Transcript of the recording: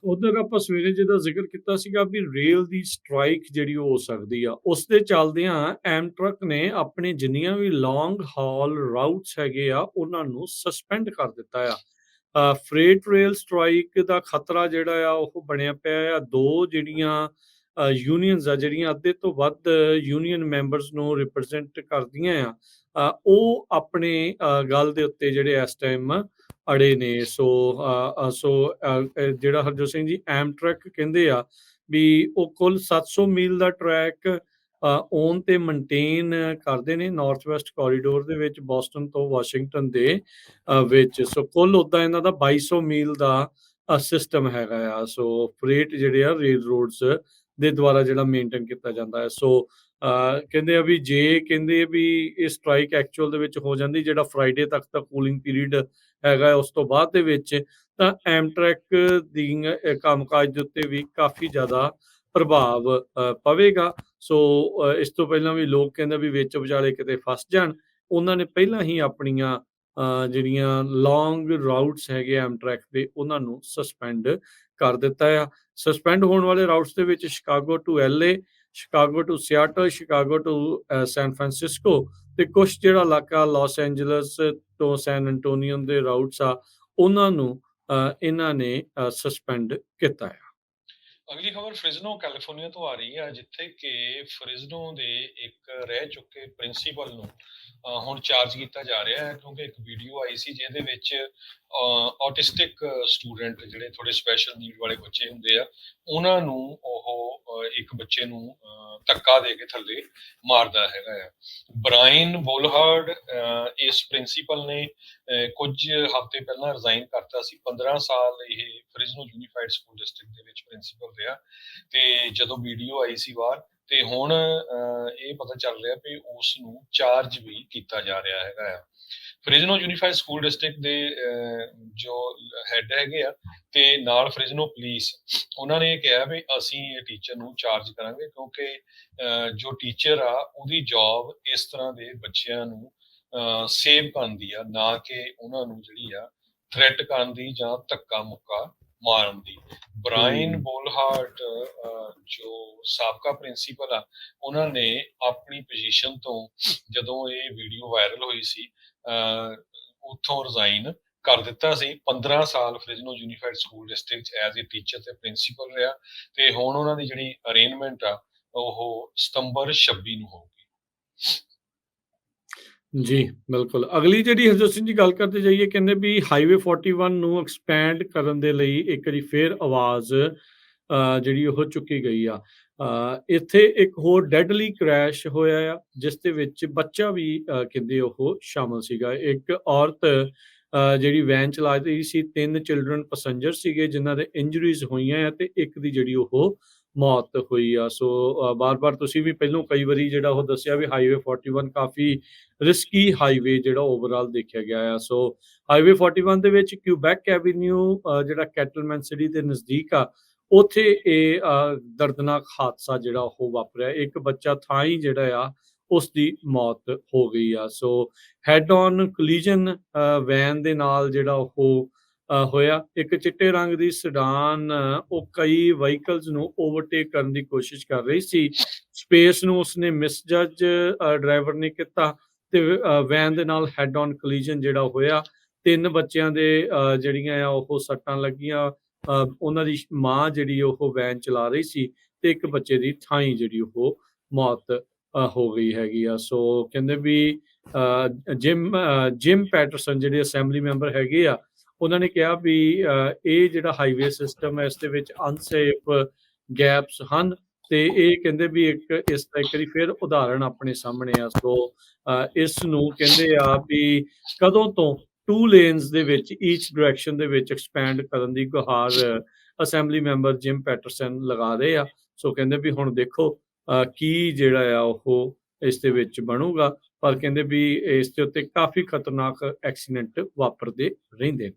ਉਧਰ ਆਪਾਂ ਸਵੇਰੇ ਜਿਹਦਾ ਜ਼ਿਕਰ ਕੀਤਾ ਸੀਗਾ ਵੀ ਰੇਲ ਦੀ ਸਟ੍ਰਾਈਕ ਜਿਹੜੀ ਉਹ ਹੋ ਸਕਦੀ ਆ, ਉਸ ਦੇ ਚੱਲਦਿਆਂ ਐਮਟਰਕ ਨੇ ਆਪਣੇ ਜਿੰਨੀਆਂ ਵੀ ਲੌਂਗ ਹਾਲ ਰਾਊਟਸ ਹੈਗੇ ਆ, ਉਹਨਾਂ ਨੂੰ ਸਸਪੈਂਡ ਕਰ ਦਿੱਤਾ ਆ। ਫਰੇਟ ਰੇਲ ਸਟ੍ਰਾਈਕ ਦਾ ਖਤਰਾ ਜਿਹੜਾ ਆ ਉਹ ਬਣਿਆ ਪਿਆ ਆ। 2 ਜਿਹੜੀਆਂ ਯੂਨੀਅਨਸ ਆ, ਜਿਹੜੀਆਂ ਅੱਧੇ ਤੋਂ ਵੱਧ ਯੂਨੀਅਨ ਮੈਂਬਰਸ ਨੂੰ ਰਿਪਰੈਜ਼ੈਂਟ ਕਰਦੀਆਂ ਆ, ਉਹ ਆਪਣੇ ਗੱਲ ਦੇ ਉੱਤੇ ਜਿਹੜੇ ਇਸ ਟਾਈਮ ਅੜੇ ਨੇ। ਜਿਹੜਾ ਹਰਜੋਤ ਸਿੰਘ ਜੀ ਐਮਟਰੈਕ ਕਹਿੰਦੇ ਆ ਵੀ ਉਹ ਕੁੱਲ 700 ਮੀਲ ਦਾ ਟਰੈਕ ਓਨ ਤੇ ਮੇਨਟੇਨ ਕਰਦੇ ਨੇ ਨਾਰਥ ਵੈਸਟ ਕੋਰੀਡੋਰ ਦੇ ਵਿੱਚ, ਬੋਸਟਨ ਤੋਂ ਵਾਸ਼ਿੰਗਟਨ ਦੇ ਵਿੱਚ। ਸੋ ਕੁੱਲ ਉੱਦਾਂ ਇਹਨਾਂ ਦਾ 2200 ਮੀਲ ਦਾ ਸਿਸਟਮ ਹੈਗਾ ਆ। ਸੋ ਫਰੇਟ ਜਿਹੜੇ ਆ ਰੇਲ ਰੋਡਸ ਦੇ ਦੁਆਰਾ ਜਿਹੜਾ ਮੇਨਟੇਨ ਕੀਤਾ ਜਾਂਦਾ ਹੈ। ਸੋ ਕਹਿੰਦੇ ਆ ਵੀ ਜੇ ਕਹਿੰਦੇ ਵੀ ਇਹ ਸਟ੍ਰਾਈਕ ਐਕਚੁਅਲ ਦੇ ਵਿੱਚ ਹੋ ਜਾਂਦੀ, ਜਿਹੜਾ ਫਰਾਈਡੇ ਤੱਕ ਦਾ ਕੂਲਿੰਗ ਪੀਰੀਅਡ ਹੈਗਾ, ਉਸ ਤੋਂ ਬਾਅਦ ਦੇ ਵਿੱਚ ਤਾਂ ਐਮਟਰੈਕ ਦੀ ਕੰਮਕਾਜ ਦੇ ਉੱਤੇ ਵੀ ਕਾਫੀ ਜ਼ਿਆਦਾ ਪ੍ਰਭਾਵ ਪਵੇਗਾ। ਸੋ ਇਸ ਤੋਂ ਪਹਿਲਾਂ ਵੀ ਲੋਕ ਕਹਿੰਦੇ ਵੀ ਵਿੱਚ ਵਿਚਾਲੇ ਕਿਤੇ ਫਸ ਜਾਣ, ਉਹਨਾਂ ਨੇ ਪਹਿਲਾਂ ਹੀ ਆਪਣੀਆਂ ਜਿਹੜੀਆਂ ਲੌਂਗ ਰਾਊਟਸ ਹੈਗੇ ਐਮਟਰੈਕ ਦੇ, ਉਹਨਾਂ ਨੂੰ ਸਸਪੈਂਡ ਕਰ ਦਿੱਤਾ ਆ। ਸਸਪੈਂਡ ਹੋਣ ਵਾਲੇ ਰਾਊਟਸ ਦੇ ਵਿੱਚ Chicago to LA, Chicago to Seattle, Chicago to San Francisco ਕੁਛ ਜਿਹੜਾ ਇਲਾਕਾ ਲਾਸ ਐਂਜਲਸ ਤੋਂ ਸੈਨ ਐਂਟੋਨੀਓ ਦੇ ਰਾਊਟਸ ਆ, ਉਹਨਾਂ ਨੂੰ ਇਹਨਾਂ ਨੇ ਸਸਪੈਂਡ ਕੀਤਾ ਆ। ਅਗਲੀ ਖਬਰ ਫ੍ਰਿਜ਼ਨੋ ਕੈਲੀਫੋਰਨੀਆ ਤੋਂ ਆ ਰਹੀ ਹੈ, ਜਿੱਥੇ ਕਿ ਫ੍ਰਿਜ਼ਨੋ ਦੇ ਇੱਕ ਰਹਿ ਚੁੱਕੇ ਪ੍ਰਿੰਸੀਪਲ ਨੂੰ ਹੁਣ ਚਾਰਜ ਕੀਤਾ ਜਾ ਰਿਹਾ ਹੈ, ਕਿਉਂਕਿ ਇੱਕ ਵੀਡੀਓ ਆਈ ਸੀ ਜਿਹਦੇ ਵਿੱਚ ਆਟਿਸਟਿਕ ਸਟੂਡੈਂਟ, ਜਿਹੜੇ ਥੋੜੇ ਸਪੈਸ਼ਲ ਨੀਡ ਵਾਲੇ ਬੱਚੇ ਹੁੰਦੇ ਆ, ਉਹਨਾਂ ਨੂੰ ਉਹ ਇੱਕ ਬੱਚੇ ਨੂੰ ਧੱਕਾ ਦੇ ਕੇ ਥੱਲੇ ਮਾਰਦਾ ਹੈਗਾ ਆ। ਬ੍ਰਾਇਨ ਵੋਲਹਾਰਡ ਇਸ ਪ੍ਰਿੰਸੀਪਲ ਨੇ ਕੁਝ ਹਫ਼ਤੇ ਪਹਿਲਾਂ ਰਿਜ਼ਾਈਨ ਕਰਤਾ ਸੀ। 15 ਸਾਲ ਇਹ ਫ੍ਰਿਜ਼ਨੋ ਯੂਨੀਫਾਈਡ ਸਕੂਲ ਡਿਸਟ੍ਰਿਕਟ ਦੇ ਵਿੱਚ ਪ੍ਰਿੰਸੀਪਲ ਰਿਹਾ, ਤੇ ਜਦੋਂ ਵੀਡੀਓ ਆਈ ਸੀ ਬਾਹਰ, ਤੇ ਹੁਣ ਇਹ ਪਤਾ ਚੱਲ ਰਿਹਾ ਵੀ ਉਸ ਨੂੰ ਚਾਰਜ ਵੀ ਕੀਤਾ ਜਾ ਰਿਹਾ ਹੈਗਾ ਆ। ਫ੍ਰਿਜ਼ਨੋ ਯੂਨੀਫਾਈਡ ਸਕੂਲ ਡਿਸਟ੍ਰਿਕਟ ਦੇ ਜੋ ਹੈਡ ਹੈਗੇ ਆ, ਤੇ ਨਾਲ ਫ੍ਰਿਜ਼ਨੋ ਪੁਲਿਸ, ਉਹਨਾਂ ਨੇ ਕਿਹਾ ਵੀ ਅਸੀਂ ਇਹ ਟੀਚਰ ਨੂੰ ਚਾਰਜ ਕਰਾਂਗੇ, ਕਿਉਂਕਿ ਜੋ ਟੀਚਰ ਆ ਉਹਦੀ ਜੌਬ ਇਸ ਤਰ੍ਹਾਂ ਦੇ ਬੱਚਿਆਂ ਨੂੰ ਸੇਵ ਕਰਨ ਦੀ ਆ, ਨਾ ਕਿ ਉਹਨਾਂ ਨੂੰ ਜਿਹੜੀ ਆ ਥ੍ਰੈਟ ਕਰਨ ਦੀ ਜਾਂ ਧੱਕਾ ਮੁੱਕਾ ਮਾਰਨ ਦੀ। ਬ੍ਰਾਇਨ ਬੋਲਹਾਰਟ ਜੋ ਸਾਬਕਾ ਪ੍ਰਿੰਸੀਪਲ ਆ, ਉਹਨਾਂ ਨੇ ਆਪਣੀ ਪੋਜੀਸ਼ਨ ਤੋਂ, ਜਦੋਂ ਇਹ ਵੀਡੀਓ ਵਾਇਰਲ ਹੋਈ ਸੀ, ਉੱਥੋਂ ਰਿਜ਼ਾਈਨ ਕਰ ਦਿੱਤਾ ਸੀ। 15 ਸਾਲ Fresno unified school district as a teacher ਤੇ ਪ੍ਰਿੰਸੀਪਲ ਰਿਹਾ, ਤੇ ਹੁਣ ਉਹਨਾਂ ਦੀ ਜਿਹੜੀ ਅਰੇਂਜਮੈਂਟ ਆ ਉਹ ਸਤੰਬਰ 26 ਨੂੰ ਹੋਊਗੀ। ਜੀ ਬਿਲਕੁਲ। ਅਗਲੀ ਜਿਹੜੀ ਹਰਜੋਤ ਸਿੰਘ ਜੀ ਗੱਲ ਕਰਦੇ ਜਾਈਏ, ਕਹਿੰਦੇ ਵੀ ਹਾਈਵੇ 41 ਨੂੰ ਐਕਸਪੈਂਡ ਕਰਨ ਦੇ ਲਈ ਇੱਕ ਵਾਰੀ ਫੇਰ ਆਵਾਜ਼ ਜਿਹੜੀ ਉਹ ਚੁੱਕੀ ਗਈ ਆ। ਇੱਥੇ ਇੱਕ ਹੋਰ ਡੈਡਲੀ ਕ੍ਰੈਸ਼ ਹੋਇਆ ਆ, ਜਿਸ ਦੇ ਵਿੱਚ ਬੱਚਾ ਵੀ ਕਹਿੰਦੇ ਉਹ ਸ਼ਾਮਲ ਸੀਗਾ। ਇੱਕ ਔਰਤ ਜਿਹੜੀ ਵੈਨ ਚਲਾ ਰਹੀ ਸੀ, 3 ਚਿਲਡਰਨ ਪੈਸੰਜਰ ਸੀਗੇ ਜਿਨ੍ਹਾਂ ਦੇ ਇੰਜਰੀਜ਼ ਹੋਈਆਂ ਆ, ਤੇ ਇੱਕ ਦੀ ਜਿਹੜੀ ਉਹ ਮੌਤ ਹੋਈ ਆ। ਸੋ ਬਾਰ-ਬਾਰ ਤੁਸੀਂ ਵੀ ਪਹਿਲੋਂ ਕਈ ਵਾਰੀ ਜਿਹੜਾ ਉਹ ਦੱਸਿਆ ਵੀ ਹਾਈਵੇ 41 ਕਾਫੀ ਰਿਸਕੀ ਹਾਈਵੇ ਜਿਹੜਾ ਓਵਰਆਲ ਦੇਖਿਆ ਗਿਆ ਆ। ਸੋ ਹਾਈਵੇ 41 ਦੇ ਵਿੱਚ ਕਿਊਬੈਕ ਐਵੀਨਿਊ ਜਿਹੜਾ ਕੈਟਲਮੈਨ ਸਿਟੀ ਦੇ ਨਜ਼ਦੀਕ ਆ, ਉੱਥੇ ਇਹ ਦਰਦਨਾਕ ਹਾਦਸਾ ਜਿਹੜਾ ਉਹ ਵਾਪਰਿਆ। ਇੱਕ ਬੱਚਾ ਥਾਂ ਹੀ ਜਿਹੜਾ ਆ ਉਸ ਦੀ ਮੌਤ ਹੋ ਗਈ ਆ। ਸੋ ਹੈਡ ਔਨ ਕੋਲੀਜਨ ਵੈਨ ਦੇ ਨਾਲ ਜਿਹੜਾ ਉਹ ਹੋਇਆ। ਇੱਕ ਚਿੱਟੇ ਰੰਗ ਦੀ ਸਡਾਨ ਉਹ ਕਈ ਵਹੀਕਲਸ ਨੂੰ ਓਵਰਟੇਕ ਕਰਨ ਦੀ ਕੋਸ਼ਿਸ਼ ਕਰ ਰਹੀ ਸੀ। ਸਪੇਸ ਨੂੰ ਉਸਨੇ ਮਿਸਜੱਜ ਡਰਾਈਵਰ ਨੇ ਕੀਤਾ, ਤੇ ਵੈਨ ਦੇ ਨਾਲ ਹੈਡ ਔਨ ਕੋਲੀਜਨ ਜਿਹੜਾ ਹੋਇਆ। 3 ਬੱਚਿਆਂ ਦੇ ਜਿਹੜੀਆਂ ਆ ਉਹ ਸੱਟਾਂ ਲੱਗੀਆਂ। ਉਹਨਾਂ ਦੀ ਮਾਂ ਜਿਹੜੀ ਉਹ ਵੈਨ ਚਲਾ ਰਹੀ ਸੀ, ਤੇ ਇੱਕ ਬੱਚੇ ਦੀ ਥਾਈਂ ਜਿਹੜੀ ਉਹ ਮੌਤ ਹੋ ਗਈ ਹੈਗੀ ਆ। ਸੋ ਕਹਿੰਦੇ ਵੀ ਜਿਮ ਪੈਟਰਸਨ ਜਿਹੜੇ ਅਸੈਂਬਲੀ ਮੈਂਬਰ ਹੈਗੇ ਆ, ਉਹਨਾਂ ਨੇ ਕਿਹਾ ਵੀ ਇਹ ਜਿਹੜਾ ਹਾਈਵੇ ਸਿਸਟਮ ਹੈ, ਇਸ ਦੇ ਵਿੱਚ ਅਨਸੇਫ ਗੈਪਸ ਹਨ, ਤੇ ਇਹ ਕਹਿੰਦੇ ਵੀ ਇਸ ਦਾ ਇੱਕ ਵਾਰੀ ਫਿਰ ਉਦਾਹਰਣ ਆਪਣੇ ਸਾਹਮਣੇ ਆ। ਸੋ ਇਸ ਨੂੰ ਕਹਿੰਦੇ ਆ ਵੀ ਕਦੋਂ ਤੋਂ 2 ਲੇਨਸ ਦੇ ਵਿੱਚ ਈਚ ਡਾਇਰੈਕਸ਼ਨ ਦੇ ਵਿੱਚ ਐਕਸਪੈਂਡ ਕਰਨ ਦੀ ਗੁਹਾਰ ਅਸੈਂਬਲੀ ਮੈਂਬਰ ਜਿਮ ਪੈਟਰਸਨ ਲਗਾ ਰਹੇ ਆ। ਸੋ ਕਹਿੰਦੇ ਵੀ ਹੁਣ ਦੇਖੋ ਕੀ ਜਿਹੜਾ ਆ ਉਹ ਇਸ ਦੇ ਵਿੱਚ ਬਣੂਗਾ, ਪਰ ਕਹਿੰਦੇ ਵੀ ਇਸ ਦੇ ਉੱਤੇ ਕਾਫੀ ਖਤਰਨਾਕ ਐਕਸੀਡੈਂਟ ਵਾਪਰਦੇ ਰਹਿੰਦੇ ਨੇ।